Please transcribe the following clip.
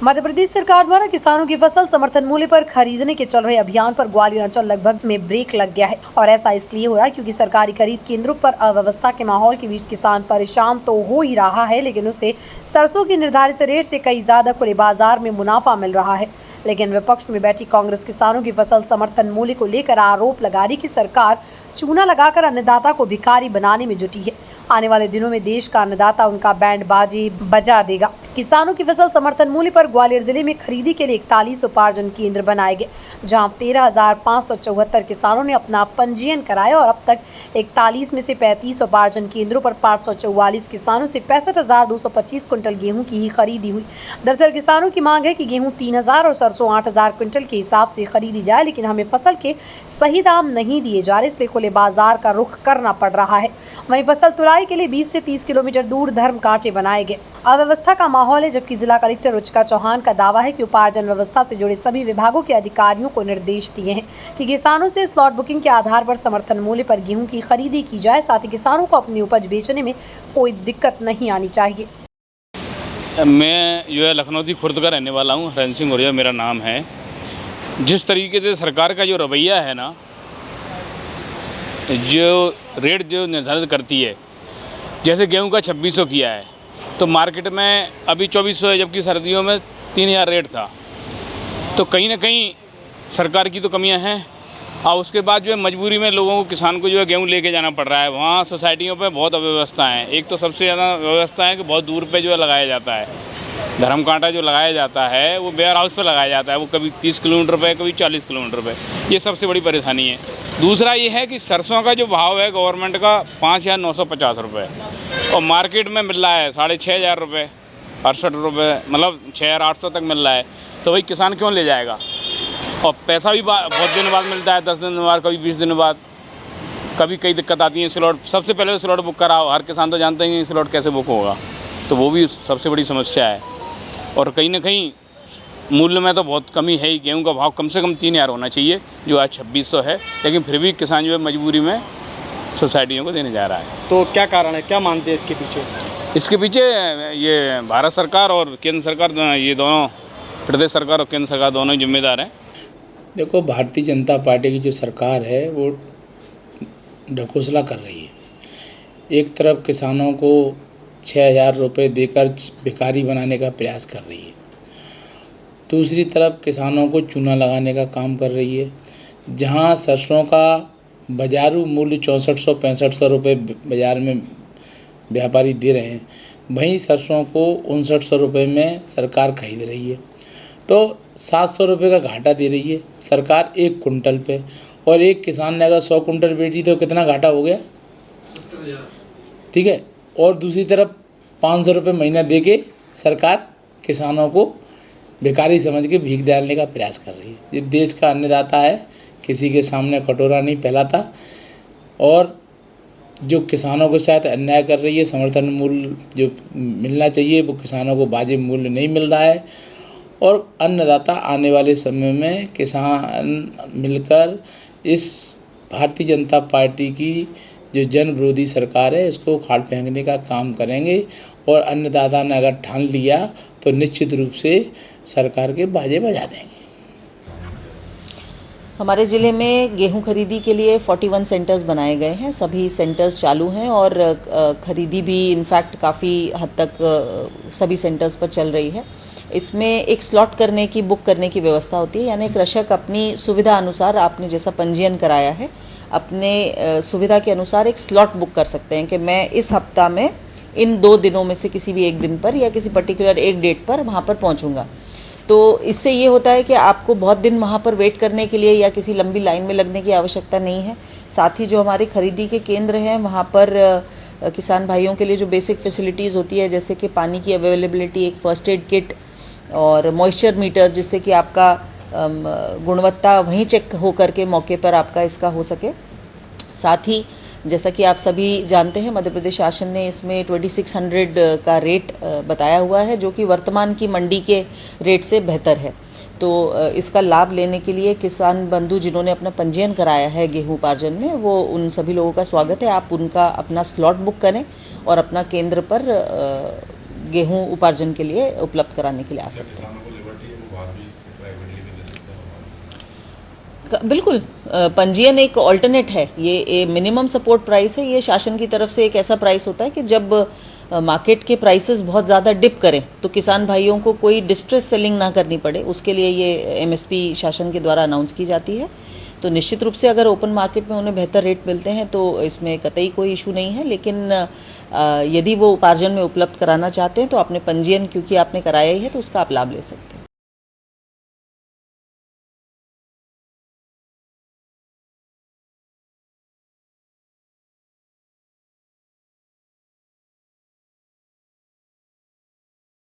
मध्य प्रदेश सरकार द्वारा किसानों की फसल समर्थन मूल्य पर खरीदने के चल रहे अभियान पर ग्वालियर अंचल लगभग में ब्रेक लग गया है और ऐसा इसलिए हो रहा है क्योंकि सरकारी खरीद केंद्रों पर अव्यवस्था के माहौल के बीच किसान परेशान तो हो ही रहा है, लेकिन उसे सरसों की निर्धारित रेट से कई ज्यादा खुले बाजार में मुनाफा मिल रहा है। लेकिन विपक्ष में बैठी कांग्रेस किसानों की फसल समर्थन मूल्य को लेकर आरोप लगा रही कि सरकार चूना लगाकर अन्नदाता को भिखारी बनाने में जुटी है। आने वाले दिनों में देश का अन्नदाता उनका बैंड बाजी बजा देगा। किसानों की फसल समर्थन मूल्य पर ग्वालियर जिले में खरीदी के लिए 41 उपार्जन केंद्र बनाए गए, जहां 13,574 किसानों ने अपना पंजीयन कराया और अब तक 41 में से 35 उपार्जन केंद्रों पर 544 किसानों से 65,225 क्विंटल गेहूं की ही खरीदी हुई। दरअसल किसानों की मांग है कि गेहूं 3,000 और सरसों 8,000 क्विंटल के हिसाब से खरीदी जाए, लेकिन हमें फसल के सही दाम नहीं दिए जा रहे, इसलिए खुले बाजार का रुख करना पड़ रहा है। वहीं फसल तुलाई के लिए 20 से 30 किलोमीटर दूर धर्म कांटे बनाए गए। अव्यवस्था का माहौल है, जबकि जिला कलेक्टर रुचिका चौहान का दावा है कि उपार्जन व्यवस्था से जुड़े सभी विभागों के अधिकारियों को निर्देश दिए हैं कि किसानों से स्लॉट बुकिंग के आधार पर समर्थन मूल्य पर गेहूं की खरीदी की जाए, साथ ही किसानों को अपनी उपज बेचने में कोई दिक्कत नहीं आनी चाहिए। मैं जो है लखनऊ खुर्द का रहने वाला हूँ, हरन सिंह औरिया मेरा नाम है। जिस तरीके से सरकार का जो रवैया है ना, जो रेट जो निर्धारित करती है, जैसे गेहूं का 2600 किया है तो मार्केट में अभी 2400 है, जबकि सर्दियों में 3000 रेट था। तो कहीं ना कहीं सरकार की तो कमियां हैं और उसके बाद जो है मजबूरी में लोगों को, किसान को जो है गेहूं लेके जाना पड़ रहा है। वहाँ सोसाइटियों पे बहुत अव्यवस्था है। एक तो सबसे ज़्यादा व्यवस्था है कि बहुत दूर पे जो है लगाया जाता है, धर्म कांटा जो लगाया जाता है वो वेयर हाउस पे लगाया जाता है, वो कभी 30 किलोमीटर पे, कभी 40 किलोमीटर पे। ये सबसे बड़ी परेशानी है। दूसरा ये है कि सरसों का जो भाव है गवर्नमेंट का 5,950 रुपये और मार्केट में मिल रहा है 6,500 रुपये, 68 रुपये, मतलब 6,800 तक मिल रहा है। तो भाई किसान क्यों ले जाएगा? और पैसा भी बहुत दिन बाद मिलता है, 10 दिन बाद, कभी 20 दिन बाद, कभी कई दिक्कत आती है। स्लॉट सबसे पहले तो स्लॉट बुक कराओ, हर किसान तो जानते हैं कि स्लॉट कैसे बुक होगा, तो वो भी सबसे बड़ी समस्या है। और कहीं ना कहीं मूल्य में तो बहुत कमी है ही। गेहूं का भाव कम से कम 3,000 होना चाहिए, जो आज 2600 है, लेकिन फिर भी किसान जो है मजबूरी में सोसाइटियों को देने जा रहा है। तो क्या कारण है, क्या मानते हैं इसके पीछे? इसके पीछे ये भारत सरकार और केंद्र सरकार, ये दोनों, प्रदेश सरकार और केंद्र सरकार दोनों ही जिम्मेदार हैं। देखो, भारतीय जनता पार्टी की जो सरकार है वो ढकोसला कर रही है। एक तरफ किसानों को 6,000 रुपये देकर भिखारी बनाने का प्रयास कर रही है, दूसरी तरफ किसानों को चूना लगाने का काम कर रही है। जहां सरसों का बाजारू मूल्य 6400-6500 रुपये बाज़ार में व्यापारी दे रहे हैं, वहीं सरसों को 5900 रुपये में सरकार खरीद रही है। तो 700 रुपये का घाटा दे रही है सरकार एक कुंटल पे। और एक किसान ने अगर 100 कुंटल बेची तो कितना घाटा हो गया? ठीक है। और दूसरी तरफ 500 रुपये महीना दे के सरकार किसानों को भिखारी समझ के भीख डालने का प्रयास कर रही है। ये देश का अन्नदाता है, किसी के सामने कटोरा नहीं फैलाता। और जो किसानों के साथ अन्याय कर रही है, समर्थन मूल्य जो मिलना चाहिए वो किसानों को वाजिब मूल्य नहीं मिल रहा है। और अन्नदाता आने वाले समय में किसान मिलकर इस भारतीय जनता पार्टी की जो जन विरोधी सरकार है इसको उखाड़ फेंकने का काम करेंगे। और अन्नदाता ने अगर ठान लिया तो निश्चित रूप से सरकार के बाजे बजा देंगे। हमारे ज़िले में गेहूं खरीदी के लिए 41 सेंटर्स बनाए गए हैं। सभी सेंटर्स चालू हैं और खरीदी भी इनफैक्ट काफ़ी हद तक सभी सेंटर्स पर चल रही है। इसमें एक स्लॉट करने की, बुक करने की व्यवस्था होती है, यानी कृषक अपनी सुविधा अनुसार, आपने जैसा पंजीयन कराया है, अपने सुविधा के अनुसार एक स्लॉट बुक कर सकते हैं कि मैं इस हफ्ता में इन 2 दिनों में से किसी भी एक दिन पर या किसी पर्टिकुलर एक डेट पर वहाँ पर पहुँचूँगा। तो इससे ये होता है कि आपको बहुत दिन वहाँ पर वेट करने के लिए या किसी लंबी लाइन में लगने की आवश्यकता नहीं है। साथ ही जो हमारे खरीदी के केंद्र हैं वहाँ पर किसान भाइयों के लिए जो बेसिक फैसिलिटीज़ होती है, जैसे कि पानी की अवेलेबिलिटी, एक फ़र्स्ट एड किट और मॉइस्चर मीटर, जिससे कि आपका गुणवत्ता वहीं चेक हो करके मौके पर आपका इसका हो सके। साथ ही जैसा कि आप सभी जानते हैं, मध्य प्रदेश शासन ने इसमें 2600 का रेट बताया हुआ है, जो कि वर्तमान की मंडी के रेट से बेहतर है। तो इसका लाभ लेने के लिए किसान बंधु जिन्होंने अपना पंजीयन कराया है गेहूं उपार्जन में, वो उन सभी लोगों का स्वागत है। आप उनका अपना स्लॉट बुक करें और अपना केंद्र पर गेहूं उपार्जन के लिए उपलब्ध कराने के लिए आ सकते हैं। बिल्कुल पंजीयन एक ऑल्टरनेट है, ये मिनिमम सपोर्ट प्राइस है। ये शासन की तरफ से एक ऐसा प्राइस होता है कि जब मार्केट के प्राइसेस बहुत ज़्यादा डिप करें तो किसान भाइयों को कोई डिस्ट्रेस सेलिंग ना करनी पड़े, उसके लिए ये एमएसपी शासन के द्वारा अनाउंस की जाती है। तो निश्चित रूप से अगर ओपन मार्केट में उन्हें बेहतर रेट मिलते हैं तो इसमें कतई कोई इशू नहीं है, लेकिन यदि वो उपार्जन में उपलब्ध कराना चाहते हैं तो अपने पंजीयन क्योंकि आपने कराया ही है तो उसका आप लाभ ले सकते हैं।